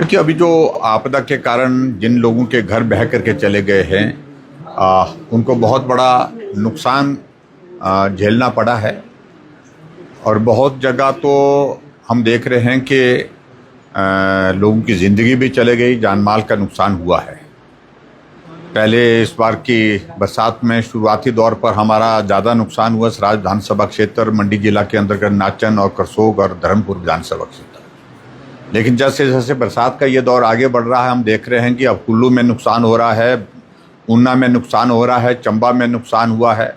देखिए, अभी जो आपदा के कारण जिन लोगों के घर बह करके चले गए हैं, उनको बहुत बड़ा नुकसान झेलना पड़ा है। और बहुत जगह तो हम देख रहे हैं कि लोगों की ज़िंदगी भी चले गई, जान माल का नुकसान हुआ है। पहले इस बार की बरसात में शुरुआती दौर पर हमारा ज़्यादा नुकसान हुआ सराज विधानसभा क्षेत्र, मंडी जिला के अंतर्गत नाचन और करसोग और धर्मपुर विधानसभा क्षेत्र। लेकिन जैसे जैसे बरसात का ये दौर आगे बढ़ रहा है, हम देख रहे हैं कि अब कुल्लू में नुकसान हो रहा है, ऊना में नुकसान हो रहा है, चंबा में नुकसान हुआ है,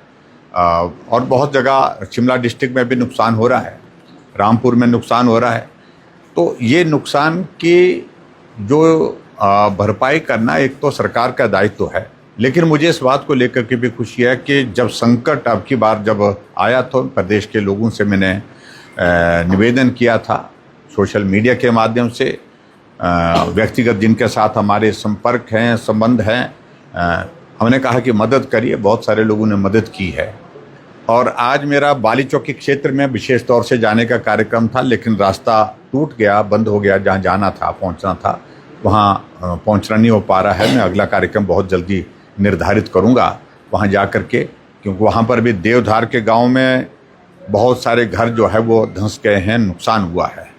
और बहुत जगह शिमला डिस्ट्रिक्ट में भी नुकसान हो रहा है, रामपुर में नुकसान हो रहा है। तो ये नुकसान की जो भरपाई करना एक तो सरकार का दायित्व है, लेकिन मुझे इस बात को लेकर के भी खुशी है कि जब संकट अब की बार जब आया तो प्रदेश के लोगों से मैंने निवेदन किया था सोशल मीडिया के माध्यम से, व्यक्तिगत जिनके साथ हमारे संपर्क हैं, संबंध हैं, हमने कहा कि मदद करिए। बहुत सारे लोगों ने मदद की है। और आज मेरा बाली चौकी क्षेत्र में विशेष तौर से जाने का कार्यक्रम था, लेकिन रास्ता टूट गया, बंद हो गया। जहाँ जाना था, पहुँचना था, वहाँ पहुँचना नहीं हो पा रहा है। मैं अगला कार्यक्रम बहुत जल्दी निर्धारित करूँगा वहाँ जा कर के, क्योंकि वहाँ पर भी देवधार के गाँव में बहुत सारे घर जो है वो धंस गए हैं, नुकसान हुआ है।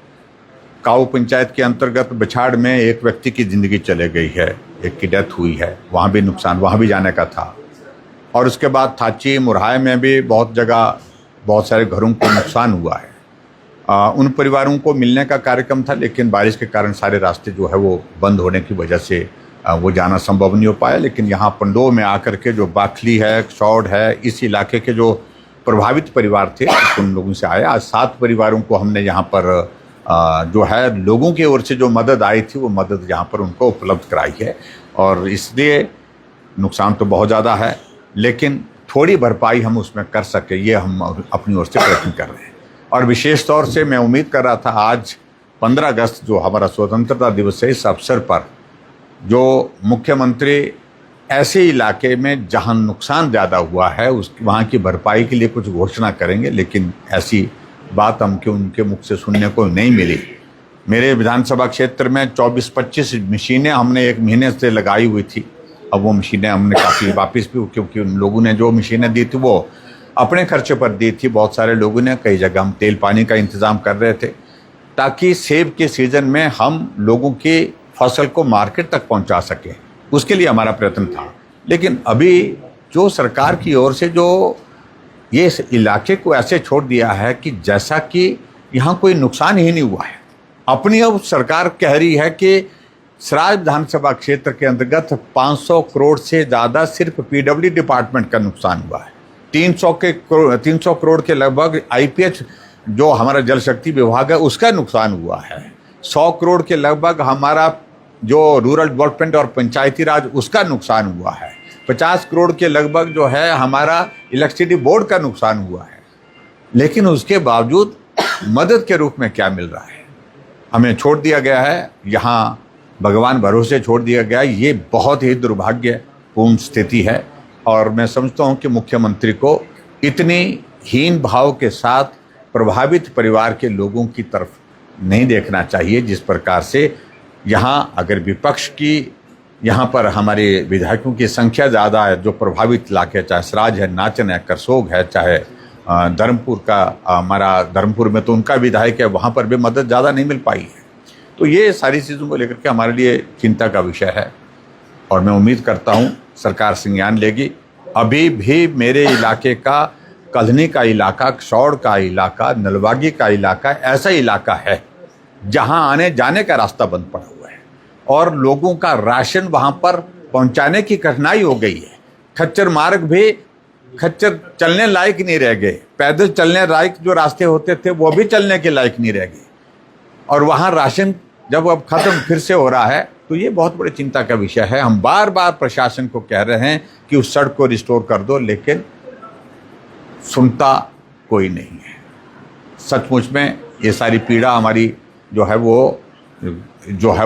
काऊ पंचायत के अंतर्गत बछाड़ में एक व्यक्ति की ज़िंदगी चले गई है, एक की डेथ हुई है, वहाँ भी नुकसान, वहाँ भी जाने का था। और उसके बाद थाची मुरहाय में भी बहुत जगह बहुत सारे घरों को नुकसान हुआ है। उन परिवारों को मिलने का कार्यक्रम था, लेकिन बारिश के कारण सारे रास्ते जो है वो बंद होने की वजह से वो जाना संभव नहीं हो पाया। लेकिन यहाँ पंडो में आकर के जो बाखली है, शौड है, इस इलाके के जो प्रभावित परिवार थे उन लोगों से आया। आज 7 परिवारों को हमने यहाँ पर जो है लोगों की ओर से जो मदद आई थी वो मदद यहाँ पर उनको उपलब्ध कराई है। और इसलिए नुकसान तो बहुत ज़्यादा है, लेकिन थोड़ी भरपाई हम उसमें कर सके, ये हम अपनी ओर से प्रयत्न कर रहे हैं। और विशेष तौर से मैं उम्मीद कर रहा था आज 15 अगस्त जो हमारा स्वतंत्रता दिवस है, इस अवसर पर जो मुख्यमंत्री ऐसे इलाके में जहाँ नुकसान ज़्यादा हुआ है वहाँ की भरपाई के लिए कुछ घोषणा करेंगे, लेकिन ऐसी बात हमको उनके मुख से सुनने को नहीं मिली। मेरे विधानसभा क्षेत्र में 24-25 मशीनें हमने 1 महीने से लगाई हुई थी। अब वो मशीनें हमने काफ़ी वापस भी, क्योंकि उन लोगों ने जो मशीनें दी थी वो अपने खर्चे पर दी थी। बहुत सारे लोगों ने, कई जगह हम तेल पानी का इंतज़ाम कर रहे थे ताकि सेब के सीज़न में हम लोगों की फसल को मार्केट तक पहुंचा सकें, उसके लिए हमारा प्रयत्न था। लेकिन अभी जो सरकार की ओर से जो ये इलाके को ऐसे छोड़ दिया है कि जैसा कि यहाँ कोई नुकसान ही नहीं हुआ है। अपनी अब सरकार कह रही है कि सराज विधानसभा क्षेत्र के अंतर्गत 500 करोड़ से ज़्यादा सिर्फ पीडब्ल्यू डिपार्टमेंट का नुकसान हुआ है। 300 करोड़ के लगभग आईपीएच जो हमारा जल शक्ति विभाग है उसका नुकसान हुआ है। 100 करोड़ के लगभग हमारा जो रूरल डेवलपमेंट और पंचायती राज उसका नुकसान हुआ है। 50 करोड़ के लगभग जो है हमारा इलेक्ट्रिसिटी बोर्ड का नुकसान हुआ है। लेकिन उसके बावजूद मदद के रूप में क्या मिल रहा है? हमें छोड़ दिया गया है, यहाँ भगवान भरोसे छोड़ दिया गया है। ये बहुत ही दुर्भाग्यपूर्ण स्थिति है। और मैं समझता हूँ कि मुख्यमंत्री को इतनी हीन भाव के साथ प्रभावित परिवार के लोगों की तरफ नहीं देखना चाहिए। जिस प्रकार से यहाँ अगर विपक्ष की यहाँ पर हमारे विधायकों की संख्या ज़्यादा है, जो प्रभावित इलाके, चाहे सराज है, नाचन है, करसोग है, चाहे धर्मपुर का हमारा धर्मपुर में तो उनका विधायक है, वहाँ पर भी मदद ज़्यादा नहीं मिल पाई है। तो ये सारी चीज़ों को लेकर के हमारे लिए चिंता का विषय है और मैं उम्मीद करता हूँ सरकार संज्ञान लेगी। अभी भी मेरे इलाके का, कल्हनी का इलाका, शौड़ का इलाका, नलवागी का इलाका ऐसा इलाका है जहाँ आने जाने का रास्ता बंद पड़ा हुआ है और लोगों का राशन वहाँ पर पहुँचाने की कठिनाई हो गई है। खच्चर मार्ग भी, खच्चर चलने लायक नहीं रह गए, पैदल चलने लायक जो रास्ते होते थे वो भी चलने के लायक नहीं रह गए। और वहाँ राशन जब अब ख़त्म फिर से हो रहा है तो ये बहुत बड़ी चिंता का विषय है। हम बार बार प्रशासन को कह रहे हैं कि उस सड़क को रिस्टोर कर दो, लेकिन सुनता कोई नहीं है। सचमुच में ये सारी पीड़ा हमारी जो है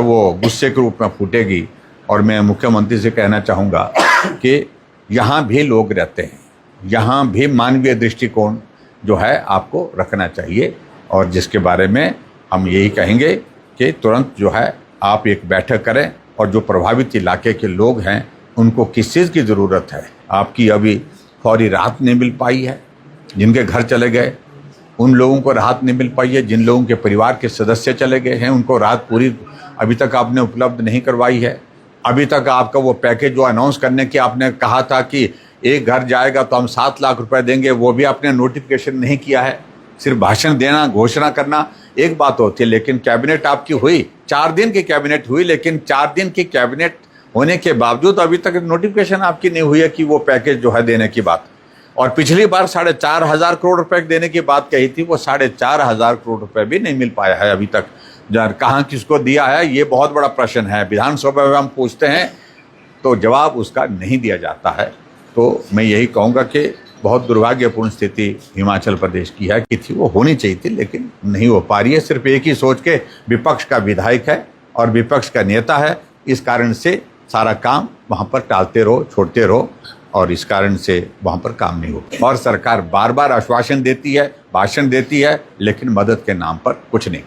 वो गुस्से के रूप में फूटेगी। और मैं मुख्यमंत्री से कहना चाहूँगा कि यहाँ भी लोग रहते हैं, यहाँ भी मानवीय दृष्टिकोण जो है आपको रखना चाहिए। और जिसके बारे में हम यही कहेंगे कि तुरंत जो है आप एक बैठक करें और जो प्रभावित इलाके के लोग हैं उनको किस चीज़ की ज़रूरत है, आपकी अभी फौरी राहत नहीं मिल पाई है, जिनके घर चले गए उन लोगों को राहत नहीं मिल पाई है, जिन लोगों के परिवार के सदस्य चले गए हैं उनको राहत पूरी अभी तक आपने उपलब्ध नहीं करवाई है। अभी तक आपका वो पैकेज जो अनाउंस करने की आपने कहा था कि एक घर जाएगा तो हम 7 लाख रुपए देंगे, वो भी आपने नोटिफिकेशन नहीं किया है। सिर्फ भाषण देना, घोषणा करना एक बात होती है, लेकिन कैबिनेट आपकी हुई, 4 दिन की कैबिनेट हुई, लेकिन 4 दिन की कैबिनेट होने के बावजूद अभी तक नोटिफिकेशन आपकी नहीं हुई है कि वो पैकेज जो है देने की बात। और पिछली बार 4,500 करोड़ रुपए देने की बात कही थी, वो 4,500 करोड़ रुपए भी नहीं मिल पाया है अभी तक। कहाँ किसको दिया है, ये बहुत बड़ा प्रश्न है। विधानसभा में हम पूछते हैं तो जवाब उसका नहीं दिया जाता है। तो मैं यही कहूँगा कि बहुत दुर्भाग्यपूर्ण स्थिति हिमाचल प्रदेश की है कि थी, वो होनी चाहिए थी लेकिन नहीं हो पा रही है। सिर्फ एक ही सोच के विपक्ष का विधायक है और विपक्ष का नेता है, इस कारण से सारा काम वहाँ पर टालते रहो, छोड़ते रहो और इस कारण से वहाँ पर काम नहीं हो। और सरकार बार बार आश्वासन देती है, भाषण देती है, लेकिन मदद के नाम पर कुछ नहीं।